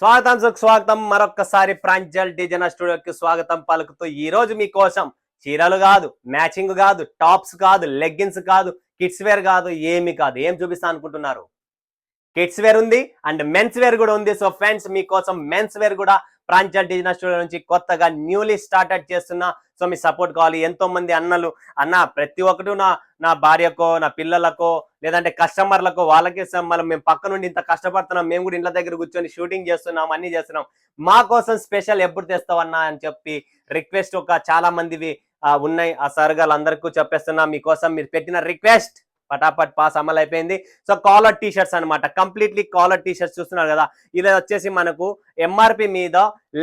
స్వాగతం సుస్వాగతం మరొక్కసారి ప్రాంజల్ డిజైనర్ స్టూడియోకి స్వాగతం పలుకుతూ ఈ రోజు మీకోసం చీరలు కాదు, మ్యాచింగ్ కాదు, టాప్స్ కాదు, లెగ్గిన్స్ కాదు, కిడ్స్ వేర్ కాదు, ఏమి కాదు. ఏం చూపిస్తా అనుకుంటున్నారు? కిడ్స్ వేర్ ఉంది అండ్ మెన్స్ వేర్ కూడా ఉంది. సో ఫ్రెండ్స్, మీకోసం మెన్స్ వేర్ కూడా ప్రాంజల్ డిజైనర్ స్టూడియో నుంచి కొత్తగా న్యూలీ స్టార్టెడ్ చేస్తున్నా. సో మీ సపోర్ట్ కావాలి. ఎంతో మంది అన్నలు అన్న ప్రతి ఒక్కటి నా భార్యకో, నా పిల్లలకో, లేదంటే కస్టమర్లకో వాళ్ళకి మళ్ళీ మేము పక్క నుండి ఇంత కష్టపడుతున్నాం, మేము కూడా ఇంట్లో దగ్గర కూర్చొని షూటింగ్ చేస్తున్నాం, అన్ని చేస్తున్నాం, మా కోసం స్పెషల్ ఎప్పుడు తెస్తావన్నా అని చెప్పి రిక్వెస్ట్ చాలా మందివి ఉన్నాయి. ఆ సర్గాలు అందరికీ చెప్పేస్తున్నా. మీకోసం మీరు పెట్టిన రిక్వెస్ట్ పటాపట్ పాస్ అమలు అయిపోయింది. సో కాలర్ టీ షర్ట్స్ అనమాట, కంప్లీట్లీ కాలర్ టీ షర్ట్స్ చూస్తున్నారు కదా. ఇది వచ్చేసి మనకు ఎంఆర్పి మీద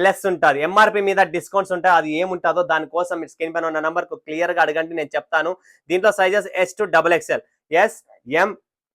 లెస్ ఉంటుంది, ఎంఆర్పి మీద డిస్కౌంట్స్ ఉంటాయి. అది ఏముంటుందో దానికోసం మీరు స్క్రీన్ పైన ఉన్న నెంబర్ కు క్లియర్ గా అడగండి, నేను చెప్తాను. దీంట్లో sizes S to XXL, S, M,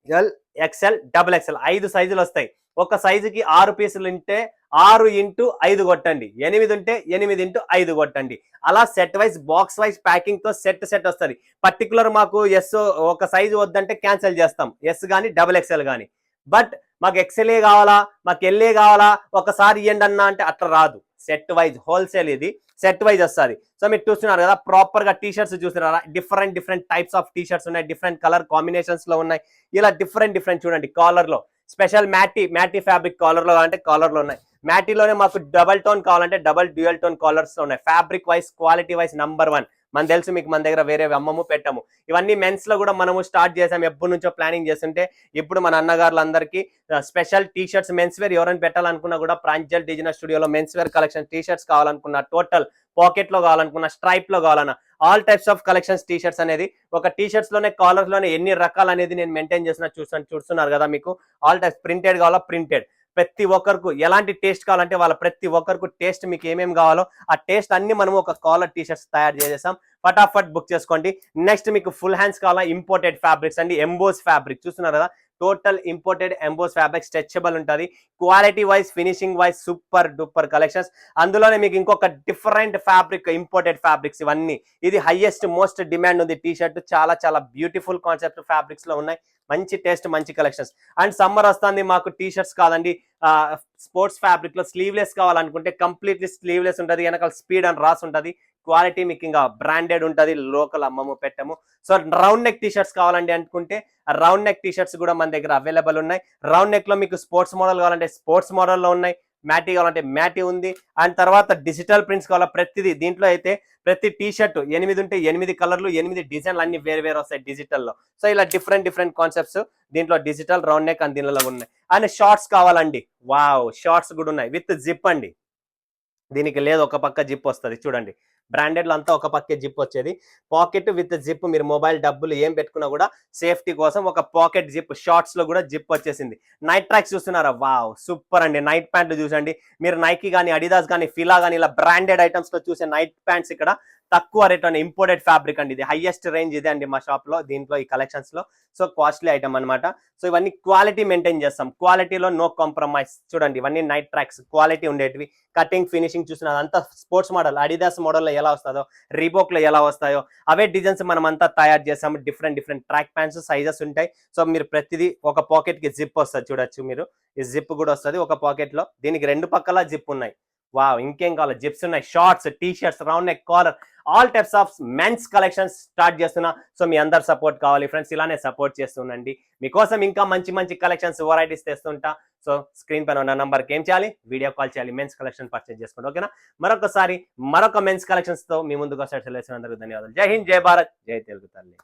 L, XL, XXL 5 సైజులు వస్తాయి. ఒక సైజుకి 6 పీసులు ఉంటే 6 ఇంటూ 5 కొట్టండి, 8 ఉంటే 8 ఇంటూ 5 కొట్టండి. అలా set wise box wise packing తో సెట్ వస్తుంది. పర్టికులర్ మాకు ఎస్ ఒక సైజు వద్దంటే క్యాన్సిల్ చేస్తాం, ఎస్ కానీ XXL కానీ. బట్ మాకు ఎక్సెల్ఏ కావాలా, మాకు ఎల్ఏ కావాలా, ఒకసారి ఇవ్వండి అన్నా అంటే అట్లా రాదు. సెట్ వైజ్ హోల్సేల్, ఇది సెట్ వైజ్ వస్తుంది. సో మీరు చూస్తున్నారు కదా, ప్రాపర్ గా టీ షర్ట్స్ చూస్తున్నారా, different types of T shirts ఉన్నాయి, డిఫరెంట్ కలర్ కాంబినేషన్స్ లో ఉన్నాయి. ఇలా డిఫరెంట్ చూడండి. కాలర్ లో స్పెషల్ మ్యాటీ ఫ్యాబ్రిక్ కాలర్ లో అంటే కాలర్ లో ఉన్నాయి. మ్యాటీలోనే మాకు డబల్ టోన్ కావాలంటే డ్యూయల్ టోన్ కాలర్స్ ఉన్నాయి. Fabric wise quality wise number 1. మన తెలుసు మీకు, మన దగ్గర వేరే అమ్మము పెట్టము. ఇవన్నీ మెన్స్ లో కూడా మనము స్టార్ట్ చేసాం, ఎప్పటి నుంచో ప్లానింగ్ చేస్తుంటే ఇప్పుడు మన అన్నగారులందరికీ special T shirts men's wear ఎవరైనా పెట్టాలనుకున్నా కూడా ప్రాంజల్ డిజైనర్ స్టూడియోలో men's wear collection T shirts కావాలనుకున్నా, టోటల్ పాకెట్ లో కావాలనుకున్నా, స్ట్రైప్ లో కావాలన్నా, all types of collections T shirts అనేది ఒక టీ షర్ట్స్ లోనే కాలర్స్ లోనే ఎన్ని రకాలు అనేది నేను మెయింటైన్ చేస్తున్నా. చూస్తున్నారు కదా, మీకు ఆల్ టైప్స్ ప్రింటెడ్ కావాలా, ప్రింటెడ్, ప్రతి ఒక్కరికి ఎలాంటి టేస్ట్ కావాలంటే వాళ్ళ ప్రతి ఒక్కరికి టేస్ట్ మీకు ఏమేమి కావాలో ఆ టేస్ట్ అన్ని మనం ఒక కాలర్ టీ షర్ట్స్ తయారు చేసేసాం. ఫటాఫట్ బుక్ చేసుకోండి. నెక్స్ట్ మీకు ఫుల్ హ్యాండ్స్ కావాలా, ఇంపోర్టెడ్ ఫ్యాబ్రిక్స్ అండి, ఎంబోస్ ఫ్యాబ్రిక్ చూస్తున్నారు కదా, total imported emboss fabric, stretchable ఉంటుంది. Quality wise finishing wise super duper collections. అందులోనే మీకు ఇంకొక డిఫరెంట్ ఫ్యాబ్రిక్, ఇంపోర్టెడ్ ఫ్యాబ్రిక్స్ ఇవన్నీ. ఇది హైయెస్ట్ మోస్ట్ డిమాండ్ ఉంది టీ షర్ట్. చాలా బ్యూటిఫుల్ కాన్సెప్ట్ ఫ్యాబ్రిక్స్ లో ఉన్నాయి. మంచి టేస్ట్, మంచి కలెక్షన్స్. అండ్ సమ్మర్ వస్తుంది, మాకు టీ షర్ట్స్ కాదండి స్పోర్ట్స్ ఫ్యాబ్రిక్ లో స్లీవ్లెస్ కావాలనుకుంటే కంప్లీట్లీ స్లీవ్లెస్ ఉంటుంది, వెనకాల స్పీడ్ అని రాసి ఉంటుంది. క్వాలిటీ మీకు ఇంకా బ్రాండెడ్ ఉంటుంది, లోకల్ అమ్మము పెట్టము. So round neck T shirts కావాలండి అనుకుంటే రౌండ్ నెక్ టీ షర్ట్స్ కూడా మన దగ్గర అవైలబుల్ ఉన్నాయి. రౌండ్ నెక్ లో మీకు స్పోర్ట్స్ మోడల్ కావాలంటే స్పోర్ట్స్ మోడల్లో ఉన్నాయి, మ్యాటీ కావాలంటే మ్యాటీ ఉంది. అండ్ తర్వాత డిజిటల్ ప్రింట్స్ కావాలా, ప్రతిదీ దీంట్లో అయితే ప్రతి టీ షర్ట్ 8 ఉంటే 8 కలర్లు, 8 డిజైన్లు అన్ని వేరు వస్తాయి డిజిటల్లో. సో ఇలా డిఫరెంట్ కాన్సెప్ట్స్ దీంట్లో డిజిటల్ రౌండ్ నెక్ అని దీనిలో ఉన్నాయి. అండ్ షార్ట్స్ కావాలండి, వావ్ షార్ట్స్ కూడా ఉన్నాయి విత్ జిప్ అండి. దీనికి లేదు, ఒక పక్క జిప్ వస్తుంది చూడండి. బ్రాండెడ్ లో అంతా ఒక పక్కే జిప్ వచ్చేది. పాకెట్ విత్ జిప్, మీరు మొబైల్ డబ్బులు ఏం పెట్టుకున్నా కూడా సేఫ్టీ కోసం ఒక పాకెట్ జిప్. షార్ట్స్ లో కూడా జిప్ వచ్చేసింది. నైట్ ట్రాక్స్ చూస్తున్నారా, వావ్ సూపర్ అండి. నైట్ ప్యాంట్లు చూసండి మీరు, నైకీ కానీ, అడిదాస్ కానీ, ఫిలా కానీ, ఇలా బ్రాండెడ్ ఐటమ్స్ లో చూసే నైట్ ప్యాంట్స్ ఇక్కడ తక్కువ రేట్ అని ఇంపోర్టెడ్ ఫ్యాబ్రిక్ అండి. ఇది హైయెస్ట్ రేంజ్ ఇదే అండి మా షాప్ లో, దీంట్లో ఈ కలెక్షన్స్ లో. సో కాస్ట్లీ ఐటమ్ అనమాట. సో ఇవన్నీ క్వాలిటీ మెయింటైన్ చేస్తాం, క్వాలిటీలో నో కాంప్రమైజ్. చూడండి ఇవన్నీ నైట్ ట్రాక్స్, క్వాలిటీ ఉండేటివి. కటింగ్ ఫినిషింగ్ చూస్తున్నారు, అంతా స్పోర్ట్స్ మోడల్, అడిదాస్ మోడల్లో ఎలా వస్తుందో, రీబోక్ లో ఎలా వస్తాయో అవే డిజైన్స్ మనం అంతా తయారు చేస్తాము. డిఫరెంట్ ట్రాక్ ప్యాంట్స్ సైజెస్ ఉంటాయి. సో మీరు ప్రతిదీ ఒక పాకెట్ కి జిప్ వస్తుంది చూడొచ్చు మీరు, ఈ జిప్ కూడా వస్తుంది ఒక పాకెట్ లో. దీనికి 2 పక్కల జిప్ ఉన్నాయి. వావ్ ఇంకేం కావాలి, జిప్స్ ఉన్నాయి, shorts, T shirts, round neck, collar, all types of men's collections start చేస్తున్నా. సో మీ అందరు సపోర్ట్ కావాలి ఫ్రెండ్స్, ఇలానే సపోర్ట్ చేస్తుండండి. మీకోసం ఇంకా మంచి కలెక్షన్స్ వెరైటీస్ తెస్తుంటా. సో స్క్రీన్ పైన ఉన్న నంబర్కి ఏం చేయాలి, వీడియో కాల్ చేయాలి, మెన్స్ కలెక్షన్ పర్చేజ్ చేసుకోండి. ఓకేనా, మరొకసారి మరొక మెన్స్ కలెక్షన్స్ తో మీ ముందుకు వస్తే అందరికీ ధన్యవాదాలు. జై హింద్, జై భారత్, జై తెలుగు తల్లి.